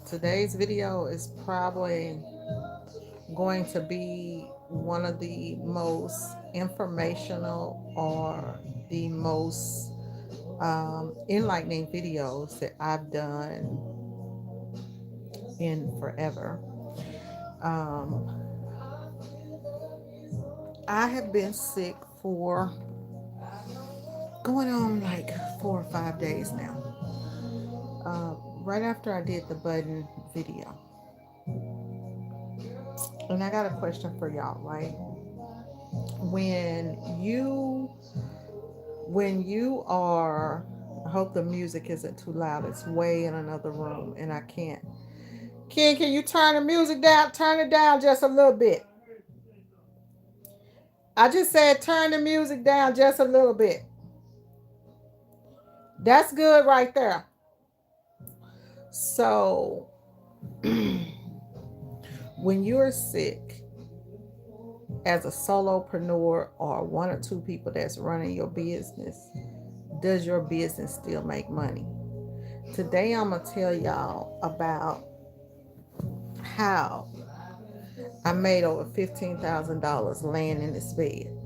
Today's video is probably going to be one of the most informational or the most enlightening videos that I've done in forever. Um, I have been sick for going on like 4 or 5 days now. Right after I did the button video. And I got a question for y'all, right? When you when you are, I hope the music isn't too loud. It's way in another room and I can't. Ken, can you turn the music down? Turn it down just a little bit. I just said turn the music down just a little bit. That's good right there. So when you're sick as a solopreneur or one or two people that's running your business, does your business still make money? Today I'm gonna tell y'all about how I made over $15,000 laying in this bed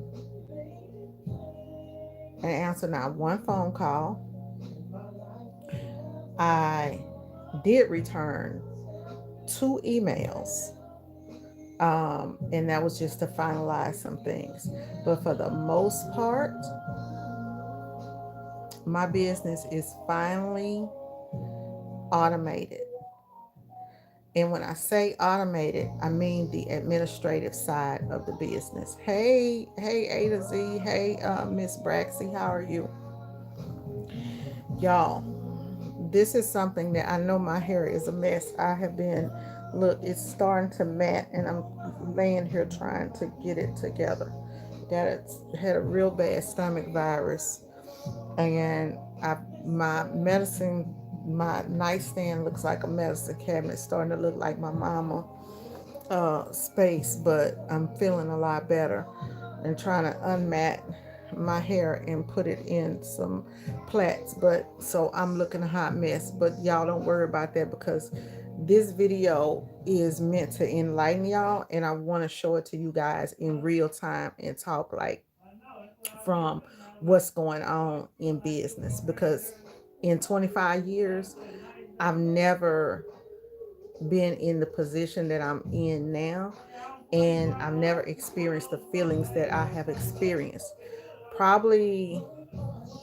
and answered not one phone call. I did return 2 emails, and that was just to finalize some things. But for the most part, my business is finally automated. And when I say automated, I mean the administrative side of the business. Hey, A to Z. Hey, Miss Braxy, how are you? Y'all, this is something that I know my hair is a mess. I have been, look, it's starting to mat, and I'm laying here trying to get it together. Got it, had a real bad stomach virus, and my medicine, my nightstand looks like a medicine cabinet, starting to look like my mama space, but I'm feeling a lot better and trying to unmat my hair and put it in some plaits. But so I'm looking a hot mess. But y'all don't worry about that because this video is meant to enlighten y'all, and I want to show it to you guys in real time and talk like from what's going on in business, because in 25 years I've never been in the position that I'm in now, and I've never experienced the feelings that I have experienced. Probably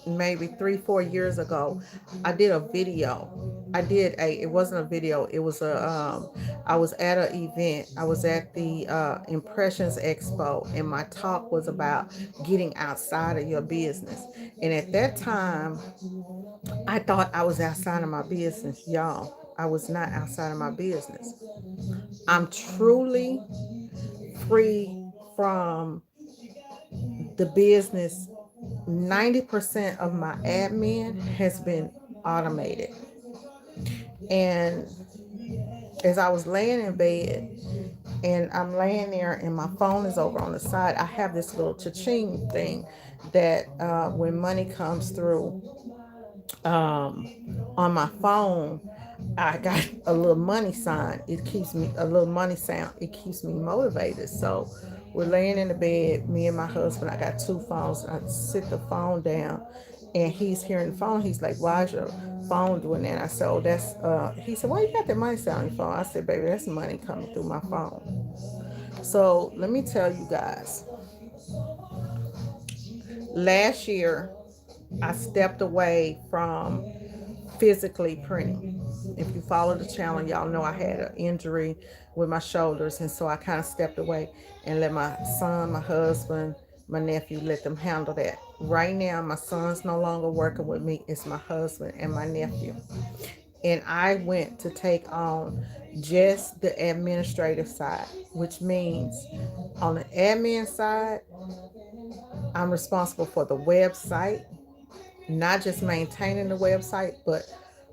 maybe 3 4 years ago, I did a video. It wasn't a video, it was a I was at an event. I was at the Impressions Expo, and my talk was about getting outside of your business. And at that time I thought I was outside of my business. Y'all, I was not outside of my business. I'm truly free from the business. 90% of my admin has been automated. And as I was laying in bed and I'm laying there and my phone is over on the side, I have this little cha-ching thing that when money comes through on my phone, I got a little money sign. It keeps me a little money sound. It keeps me motivated. So we're laying in the bed, me and my husband. I got 2 phones. I sit the phone down, and he's hearing the phone. He's like, "Why's your phone doing that?" I said, "Oh, that's." He said, "Why you got that money sound on your phone?" I said, "Baby, that's money coming through my phone." So let me tell you guys. Last year, I stepped away from physically printing. If you follow the channel, y'all know I had an injury with my shoulders, and so I kind of stepped away and let my son, my husband, my nephew, let them handle that. Right now, my son's no longer working with me. It's my husband and my nephew. And I went to take on just the administrative side, which means on the admin side, I'm responsible for the website, not just maintaining the website, but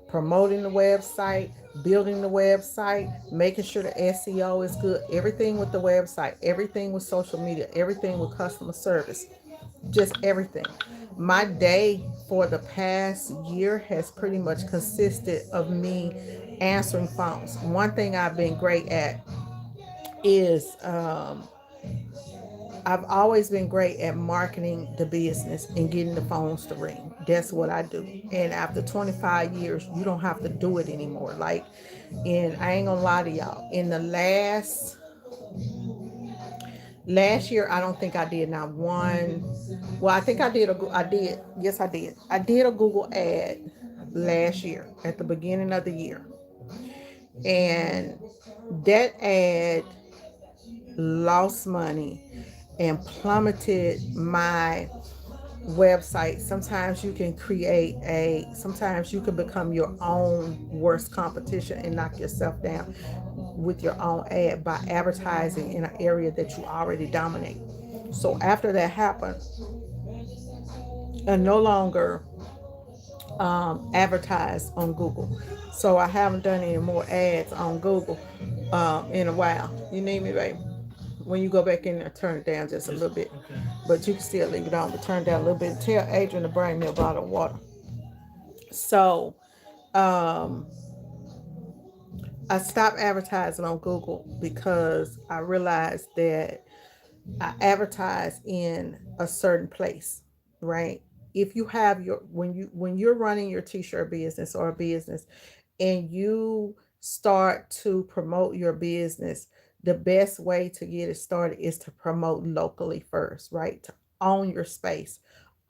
promoting the website, building the website, making sure the SEO is good, everything with the website, everything with social media, everything with customer service, just everything. My day for the past year has pretty much consisted of me answering phones. One thing I've been great at is I've always been great at marketing the business and getting the phones to ring. That's what I do. And after 25 years, you don't have to do it anymore. Like, and I ain't gonna lie to y'all. In the last year, I don't think I did not one. Well, I think I did I did. Yes, I did. I did a Google ad last year at the beginning of the year, and that ad lost money and plummeted my website. Sometimes you can sometimes you can become your own worst competition and knock yourself down with your own ad by advertising in an area that you already dominate. So after that happened, I no longer advertise on Google. So I haven't done any more ads on Google in a while. You need me, babe? When you go back in there, turn it down just a little bit. Okay. But you can still leave it on, but turn it down a little bit. Tell Adrian to bring me a bottle of water. So um, I stopped advertising on Google because I realized that I advertise in a certain place, right? If you have your when you're running your t-shirt business or a business and you start to promote your business, the best way to get it started is to promote locally first, right? To own your space,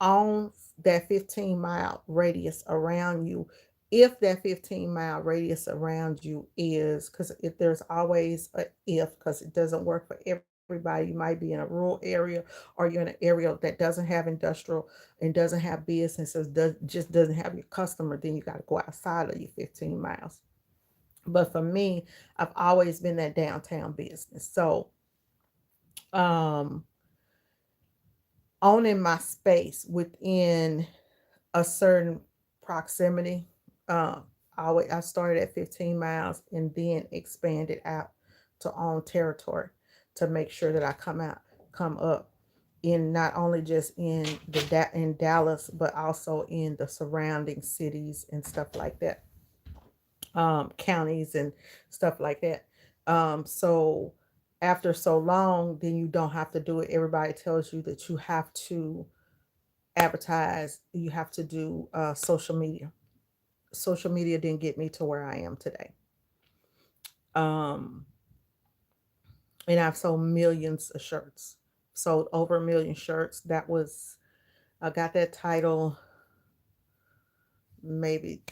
own that 15-mile radius around you. If that 15-mile radius around you is, because if there's always a if, because it doesn't work for everybody. You might be in a rural area or you're in an area that doesn't have industrial and doesn't have businesses, just doesn't have your customer, then you got to go outside of your 15 miles. But for me, I've always been that downtown business. So um owning my space within a certain proximity. Um, I started at 15 miles and then expanded out to own territory to make sure that I come up in not only just in in Dallas, but also in the surrounding cities and stuff like that, counties and stuff like that. So after so long, then you don't have to do it. Everybody tells you that you have to advertise, you have to do social media. Social media didn't get me to where I am today. Um, and I've sold millions of shirts, sold over a million shirts. I got that title maybe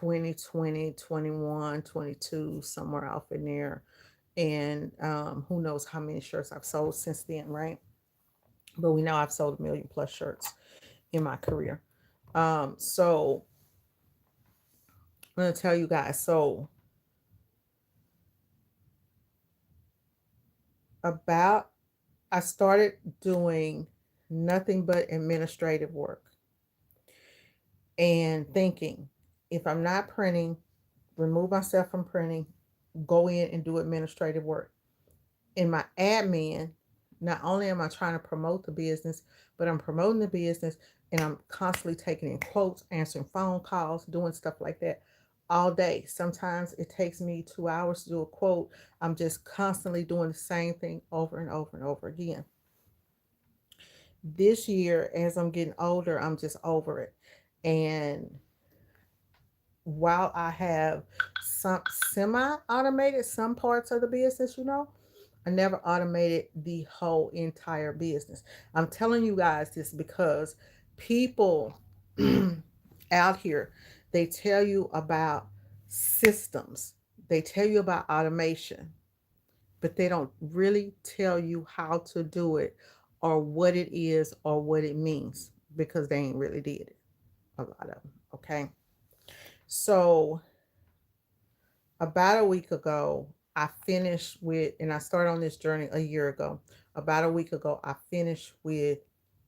2020, 21, 22, somewhere off in there. And who knows how many shirts I've sold since then, right? But we know I've sold a million plus shirts in my career. So I'm going to tell you guys. So about I started doing nothing but administrative work and thinking, if I'm not printing, remove myself from printing, go in and do administrative work. In my admin, not only am I trying to promote the business, but I'm promoting the business and I'm constantly taking in quotes, answering phone calls, doing stuff like that all day. Sometimes it takes me 2 hours to do a quote. I'm just constantly doing the same thing over and over and over again. This year, as I'm getting older, I'm just over it. And while I have some semi-automated some parts of the business, I never automated the whole entire business. I'm telling you guys this because people out here, they tell you about systems, they tell you about automation, but they don't really tell you how to do it or what it is or what it means because they ain't really did it. A lot of them. Okay. So about a week ago, I finished with, and I started on this journey a year ago. About a week ago, I finished with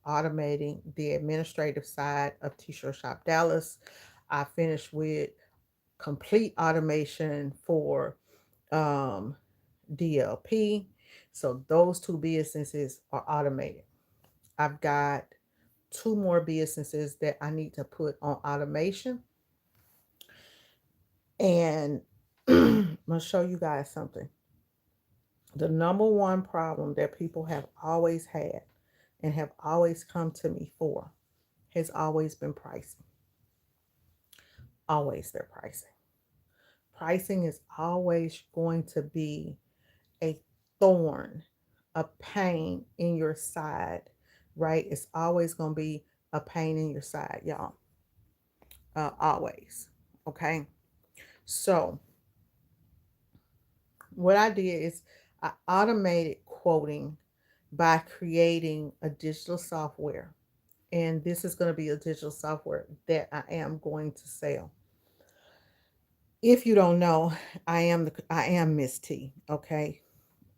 automating the administrative side of T-Shirt Shop Dallas. I finished with complete automation for um, DLP. So those two businesses are automated. I've got two more businesses that I need to put on automation. And I'm going to show you guys something. The number one problem that people have always had and have always come to me for has always been pricing. Always their pricing. Pricing is always going to be a thorn, a pain in your side, right? It's always going to be a pain in your side, y'all. Always. Okay. So, what I did is I automated quoting by creating a digital software. And this is going to be a digital software that I am going to sell. If you don't know, I am Miss T, okay?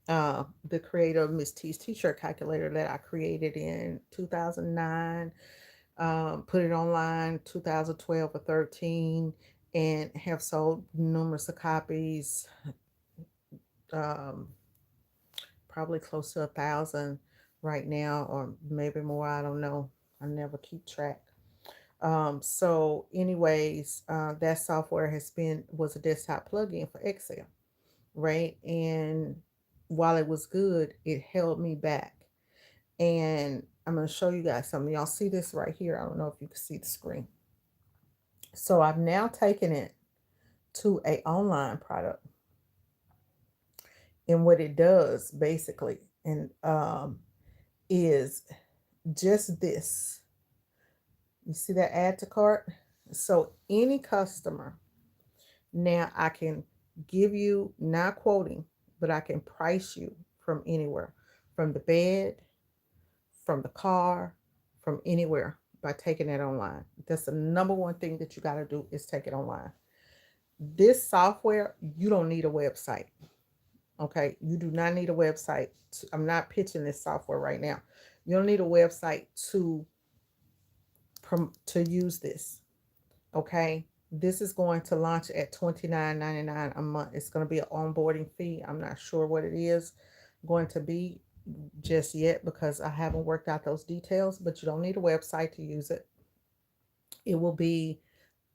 The creator of Miss T's t-shirt calculator that I created in 2009, put it online 2012 or 13, and have sold numerous of copies, um, probably close to 1,000 right now, or maybe more. I don't know. I never keep track. So anyways, that software was a desktop plugin for Excel, right? And while it was good, it held me back. And I'm going to show you guys something. Y'all see this right here. I don't know if you can see the screen. So I've now taken it to a online product. And what it does basically is just this. You see that add to cart? So any customer, now I can give you, not quoting, but I can price you from anywhere, from the bed, from the car, from anywhere by taking it online. That's the number one thing that you got to do is take it online. This software, you don't need a website. Okay. You do not need a website. I'm not pitching this software right now. You don't need a website to use this. Okay. This is going to launch at $29.99 a month. It's going to be an onboarding fee. I'm not sure what it is going to be just yet because I haven't worked out those details, but you don't need a website to use it. It will be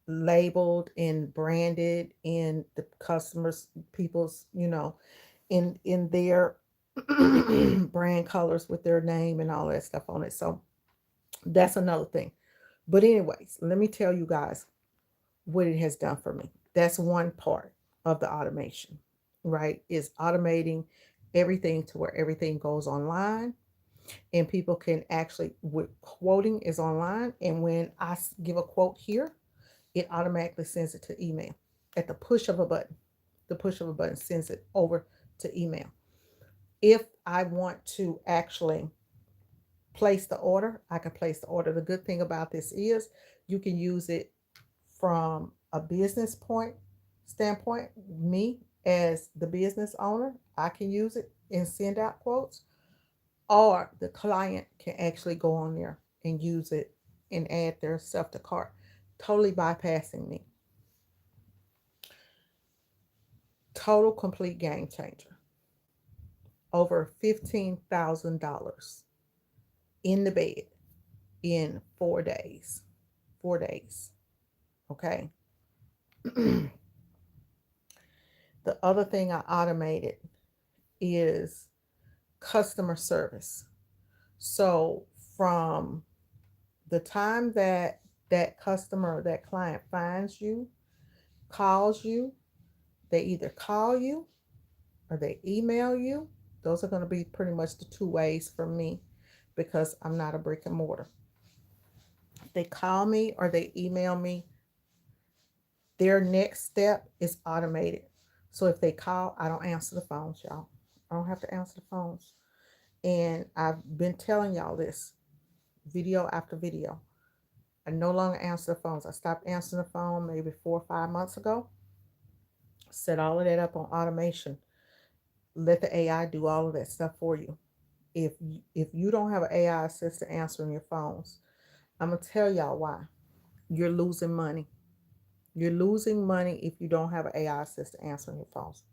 labeled and branded in the customers, people's, in their brand colors with their name and all that stuff on it. So that's another thing. But anyways, let me tell you guys what it has done for me. That's one part of the automation, right? Is automating everything to where everything goes online and people can actually, with quoting is online. And when I give a quote here, it automatically sends it to email at the push of a button. The push of a button sends it over to email. If I want to actually place the order, I can place the order. The good thing about this is you can use it from a business point standpoint. Me as the business owner, I can use it and send out quotes, or the client can actually go on there and use it and add their stuff to cart, totally bypassing me. Total complete game changer. Over $15,000 in the bed in 4 days. 4 days. Okay. The other thing I automated is customer service. So from the time that that customer, that client finds you, calls you, they either call you or they email you. Those are going to be pretty much the two ways for me because I'm not a brick and mortar. They call me or they email me. Their next step is automated. So if they call, I don't answer the phones, y'all. I don't have to answer the phones. And I've been telling y'all this video after video. I no longer answer the phones. I stopped answering the phone maybe 4 or 5 months ago. Set all of that up on automation. Let the AI do all of that stuff for you. If you don't have an AI assistant answering your phones, I'm gonna tell y'all why. You're losing money. You're losing money if you don't have an AI assistant answering your phones.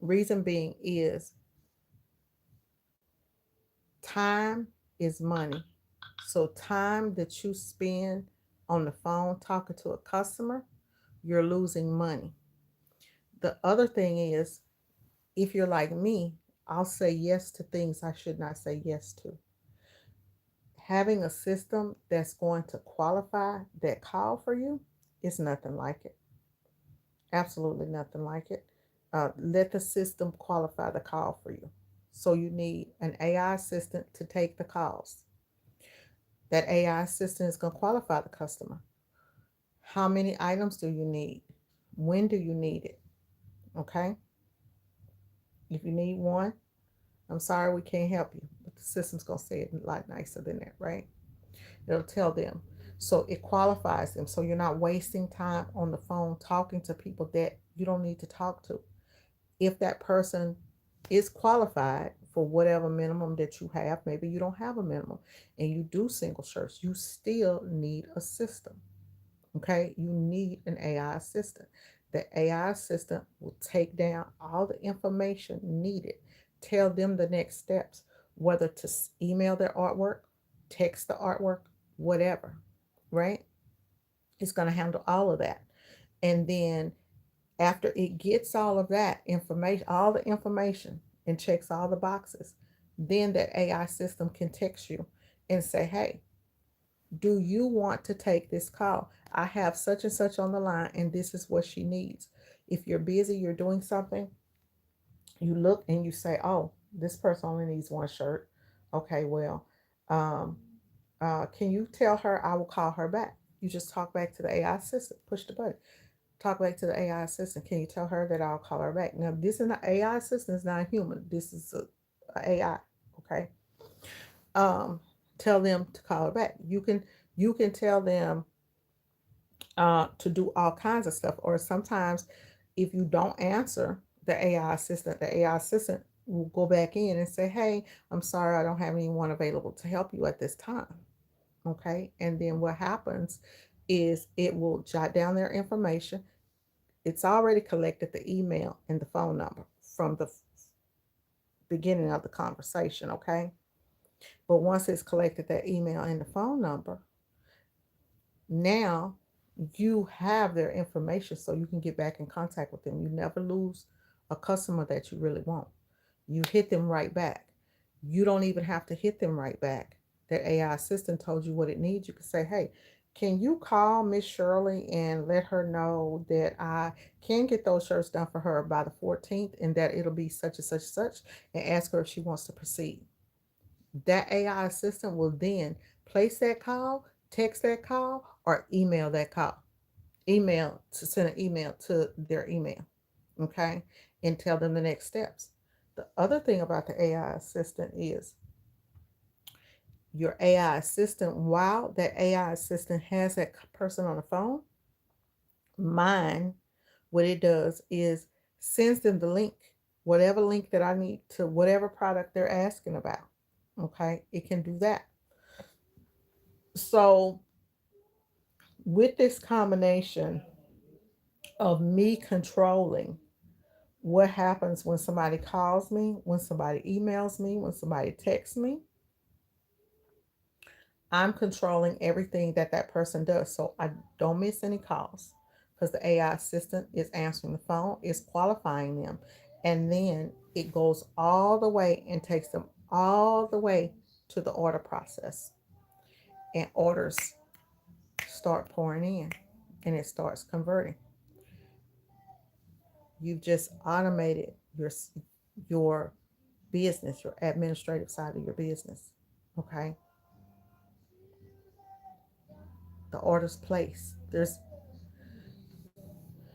Reason being is time is money. So time that you spend on the phone talking to a customer, you're losing money. The other thing is, if you're like me, I'll say yes to things I should not say yes to. Having a system that's going to qualify that call for you is nothing like it. Absolutely nothing like it. Let the system qualify the call for you. So you need an AI assistant to take the calls. That AI assistant is going to qualify the customer. How many items do you need? When do you need it? Okay. If you need one, I'm sorry we can't help you. But the system's going to say it a lot nicer than that, right? It'll tell them. So it qualifies them. So you're not wasting time on the phone talking to people that you don't need to talk to. If that person is qualified for whatever minimum that you have, maybe you don't have a minimum and you do single shirts, you still need a system. Okay, you need an AI assistant. The AI assistant will take down all the information needed, tell them the next steps, whether to email their artwork, text the artwork, whatever, right? It's going to handle all of that. And then after it gets all of that information, all the information, and checks all the boxes, then that AI system can text you and say, hey, do you want to take this call? I have such and such on the line, and this is what she needs. If you're busy, you're doing something, you look and you say, oh, this person only needs one shirt. Okay, well, um, can you tell her I will call her back? You just talk back to the AI assistant, push the button, talk back to the AI assistant. Can you tell her that I'll call her back? Now, this is an AI assistant, is not human. This is a AI. Okay. Um, Tell them to call her back. You can tell them to do all kinds of stuff. Or sometimes, if you don't answer the AI assistant will go back in and say, hey, I'm sorry, I don't have anyone available to help you at this time. Okay. And then what happens is it will jot down their information. It's already collected the email and the phone number from the beginning of the conversation. Okay. But once it's collected that email and the phone number, now you have their information so you can get back in contact with them. You never lose a customer that you really want. You hit them right back. You don't even have to hit them right back. That AI assistant told you what it needs. You can say, hey, can you call Miss Shirley and let her know that I can get those shirts done for her by the 14th and that it'll be such and such and such, and ask her if she wants to proceed. That AI assistant will then place that call, text that call, or email that call. Email to send an email to their email, okay, and tell them the next steps. The other thing about the AI assistant is your AI assistant, while that AI assistant has that person on the phone, mine, what it does is sends them the link, whatever link that I need to whatever product they're asking about. Okay, it can do that. So, with this combination of me controlling what happens when somebody calls me, when somebody emails me, when somebody texts me, I'm controlling everything that that person does. So I don't miss any calls because the AI assistant is answering the phone, is qualifying them. And then it goes all the way and takes them all the way to the order process. And orders start pouring in and it starts converting. You've just automated your business, your administrative side of your business. Okay. The orders placed. There's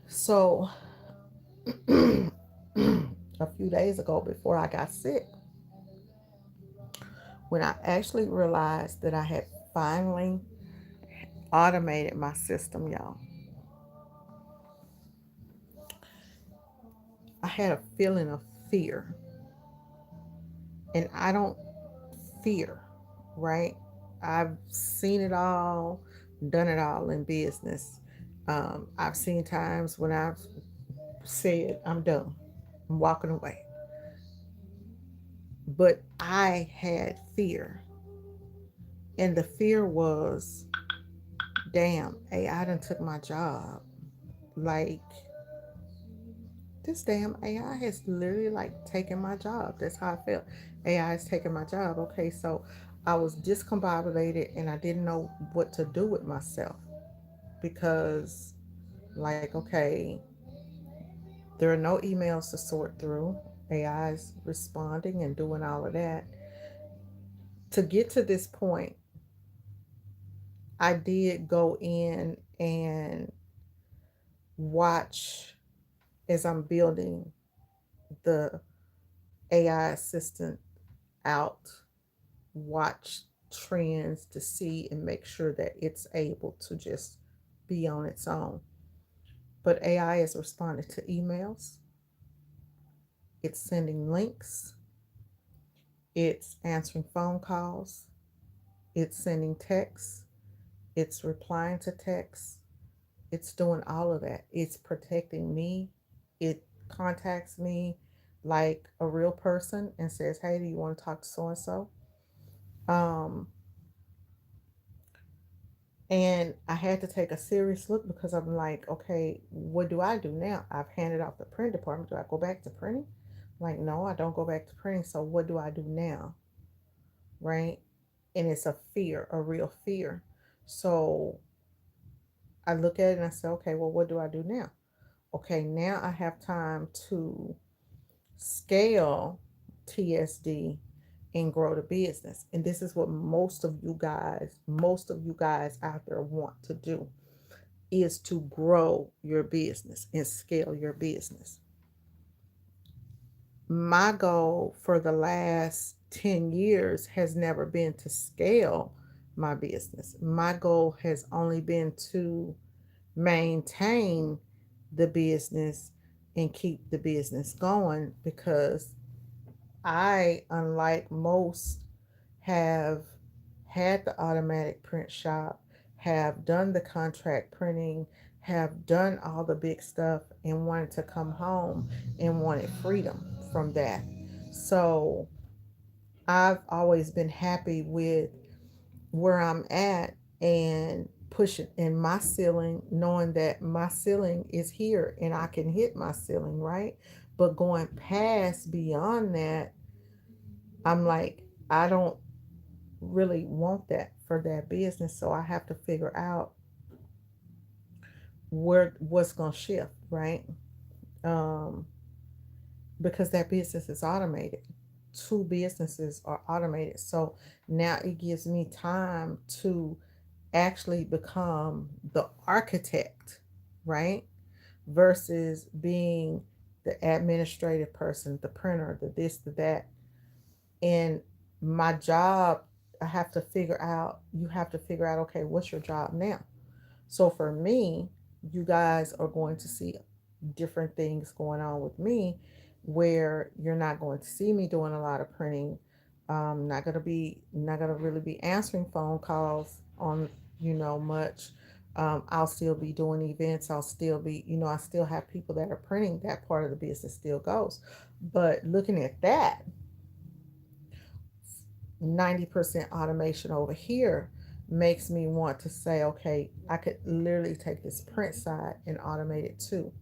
so a few days ago before I got sick, when I actually realized that I had finally automated my system, y'all, I had a feeling of fear. And I don't fear, right? I've seen it all, done it all in business. I've seen times when I've said, I'm done, I'm walking away. But I had fear. And the fear was, damn, AI done took my job. like this damn AI has literally like taken my job. That's how I felt. AI is taking my job. Okay, so I was discombobulated and I didn't know what to do with myself because, like, okay, there are no emails to sort through. AI is responding and doing all of that. To get to this point, I did go in and watch as I'm building the AI assistant out, watch trends to see and make sure that it's able to just be on its own. But AI is responding to emails, it's sending links, it's answering phone calls, it's sending texts, it's replying to texts, it's doing all of that. It's protecting me. It contacts me like a real person and says, "Hey, do you want to talk to so and so?" Um, and I had to take a serious look because I'm like, okay, what do I do now? I've handed off the print department. Do I go back to printing? Like, no, I don't go back to printing. So what do I do now? Right? And it's a fear, a real fear. So I look at it and I say, okay, well, what do I do now? Okay, now I have time to scale TSD and grow the business. And this is what most of you guys out there want to do is to grow your business and scale your business. My goal for the last 10 years has never been to scale my business. My goal has only been to maintain the business and keep the business going because I, unlike most, have had the automatic print shop, have done the contract printing, have done all the big stuff, and wanted to come home and wanted freedom from that. So I've always been happy with where I'm at and pushing in my ceiling, knowing that my ceiling is here and I can hit my ceiling, right? But going past beyond that, I'm like, I don't really want that for that business. So I have to figure out what's gonna shift, right? Um, because that business is automated. Two businesses are automated. So now it gives me time to actually become the architect, right? Versus being the administrative person, the printer, the this, the that. And my job, I have to figure out, you have to figure out, okay, what's your job now? So for me, you guys are going to see different things going on with me where you're not going to see me doing a lot of printing. Not gonna really be answering phone calls on much. I'll still be doing events. I'll still be I still have people that are printing. That part of the business still goes. But looking at that, 90% automation over here makes me want to say, okay, I could literally take this print side and automate it too.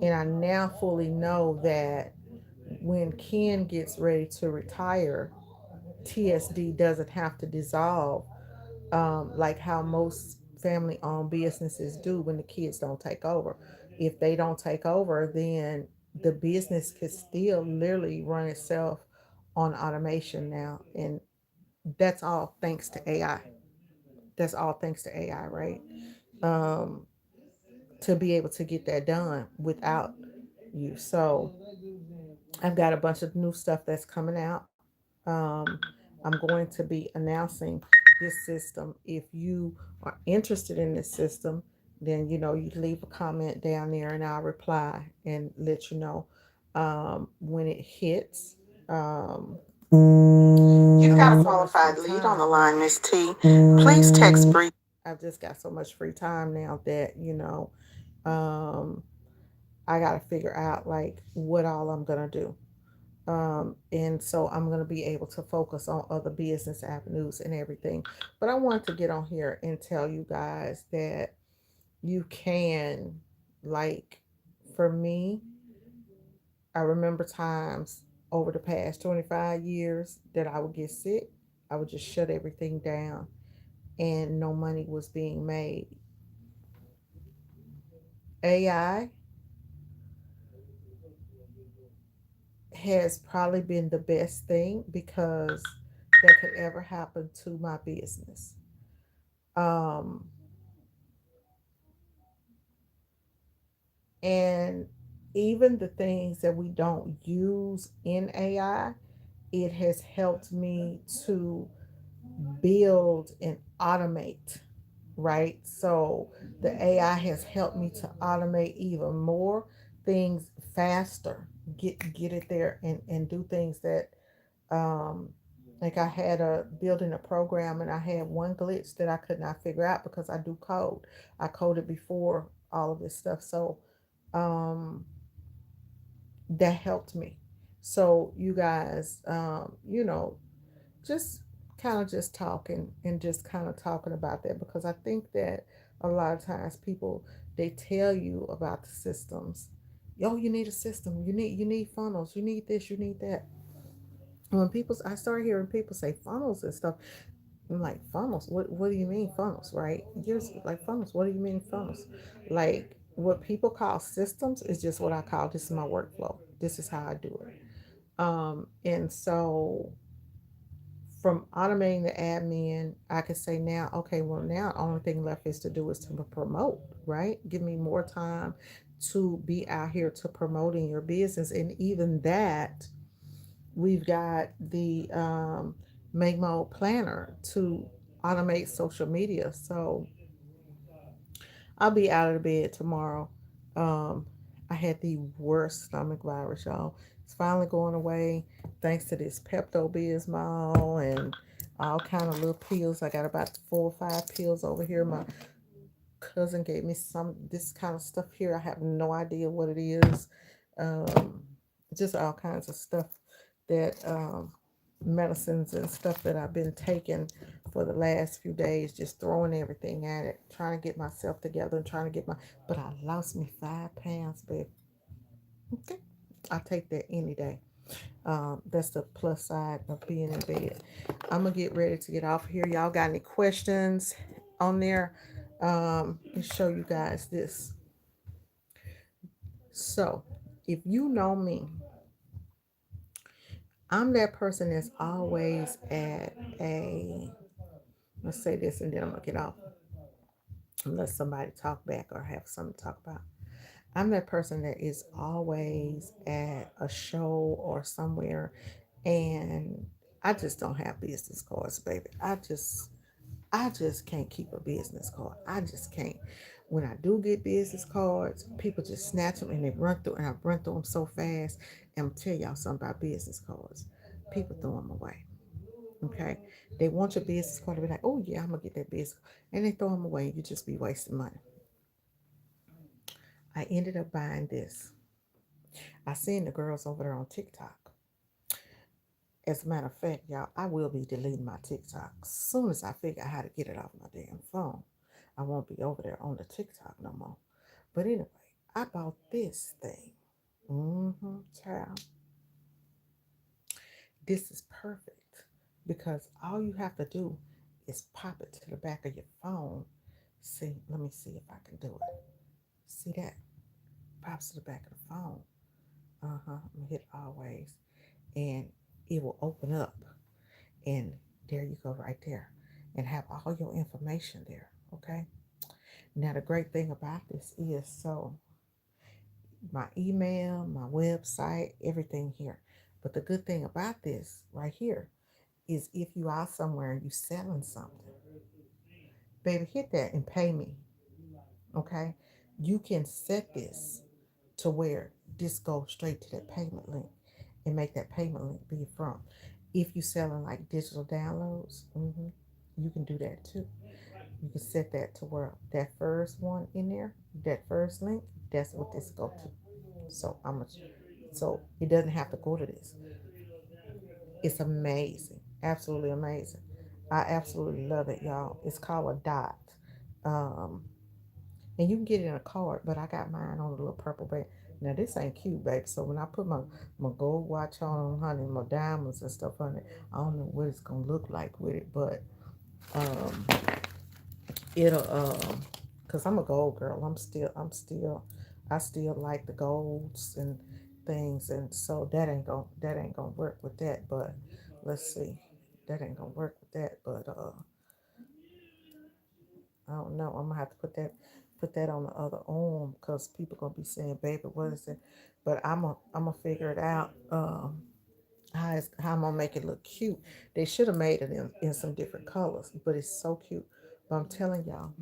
And I now fully know that when Ken gets ready to retire, TSD doesn't have to dissolve like how most family owned businesses do when the kids don't take over. If they don't take over, then the business could still literally run itself on automation now. And that's all thanks to AI. That's all thanks to AI, right? Um, to be able to get that done without you. So I've got a bunch of new stuff that's coming out. Um, I'm going to be announcing this system. If you are interested in this system, then you leave a comment down there and I'll reply and let you know when it hits. Um, You've got a qualified lead on the line, Miss T. Please text brief. I've just got so much free time now that um, I got to figure out like what all I'm gonna do. And so I'm going to be able to focus on other business avenues and everything. But I want to get on here and tell you guys that you can Like for me, I remember times over the past 25 years that I would get sick. I would just shut everything down and no money was being made. AI has probably been the best thing because that could ever happen to my business. Um, and even the things that we don't use in AI, it has helped me to build and automate, right? So the AI has helped me to automate even more things faster, get it there and do things that um like I had a building a program and I had one glitch that I could not figure out because I do code. I coded before all of this stuff. So um that helped me. So you guys, just kind of just talking and just kind of talking about that because I think that a lot of times people they tell you about the systems. Yo, you need a system. You need funnels. You need this. You need that. And when people, I start hearing people say funnels and stuff. I'm like, funnels. What do you mean funnels? Right? You're like funnels. What do you mean funnels? Like what people call systems is just what I call. This is my workflow. This is how I do it. And so from automating the admin, I could say now, okay, well now the only thing left is to do is to promote, right? Give me more time to be out here to promoting your business. And even that, we've got the Make Mode Planner to automate social media. So I'll be out of the bed tomorrow. Um, I had the worst stomach virus, y'all. It's finally going away thanks to this Pepto Bismol and all kind of little pills. I got about 4 or 5 pills over here. My cousin gave me some this kind of stuff here. I have no idea what it is. Um, just all kinds of stuff that medicines and stuff that I've been taking for the last few days, just throwing everything at it, trying to get myself together and trying to get my. But I lost me 5 pounds, babe. Okay, I take that any day. That's the plus side of being in bed. I'm gonna get ready to get off here. Y'all got any questions on there? And show you guys this. So, if you know me, I'm that person that's always at a. Let's say this, and then I'm gonna get off unless somebody talk back or have something to talk about. I'm that person that is always at a show or somewhere, and I just don't have business cards, baby. I just can't keep a business card. I just can't. When I do get business cards, people just snatch them and they run through, and I run through them so fast. And I'm tell y'all something about business cards. People throw them away. Okay, they want your business card to be like, oh yeah, I'm gonna get that business, and they throw them away. You just be wasting money. I ended up buying this. I seen the girls over there on TikTok. As a matter of fact, y'all, I will be deleting my TikTok as soon as I figure out how to get it off my damn phone. I won't be over there on the TikTok no more. But anyway, I bought this thing. Child, this is perfect because all you have to do is pop it to the back of your phone. See, let me see if I can do it. See that? Pops to the back of the phone. I'm gonna hit always, and it will open up, and there you go, right there, and have all your information there. Okay. Now the great thing about this is so my email, my website, everything here. But the good thing about this right here is if you are somewhere and you selling something, baby, hit that and pay me. Okay. You can set this to where this goes straight to that payment link and make that payment link be from. If you selling like digital downloads, you can do that too. You can set that to where that first one in there, that first link, that's what this go to. So so it doesn't have to go to this. It's amazing, absolutely amazing. I absolutely love it, y'all. It's called a dot. Um, And you can get it in a card, but I got mine on a little purple band. Now this ain't cute, baby. So when I put my gold watch on, honey, my diamonds and stuff on it, I don't know what it's gonna look like with it, but um, it'll cause I'm a gold girl. I still like the golds and things, and so that ain't gonna work with that. But let's see, that ain't gonna work with that. But I don't know. I'm gonna have to put that on the other arm because people gonna be saying, "Baby, what is it?" But I'm gonna figure it out. How I'm gonna make it look cute. They should have made it in some different colors, but it's so cute. But I'm telling y'all,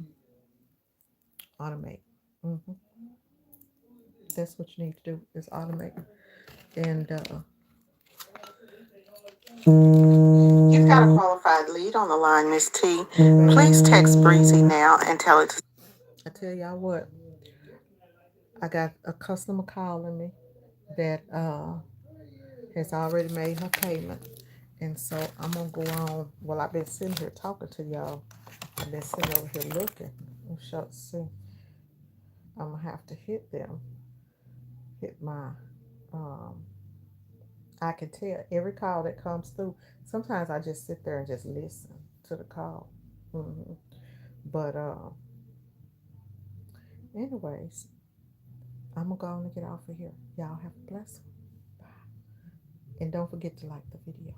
automate. hmm That's what you need to do is automate. And you've got a qualified lead on the line, Miss T. Please text Breezy now and tell it. I tell y'all what, I got a customer calling me that has already made her payment. And so I'm gonna go on. Well, I've been sitting here talking to y'all. I've been sitting over here looking. I'm sure see. I'm gonna have to hit them. Hit my um I can tell every call that comes through. Sometimes I just sit there and just listen to the call. hmm But anyways, I'm gonna go on and get off of here. Y'all have a blessing. Bye. And don't forget to like the video.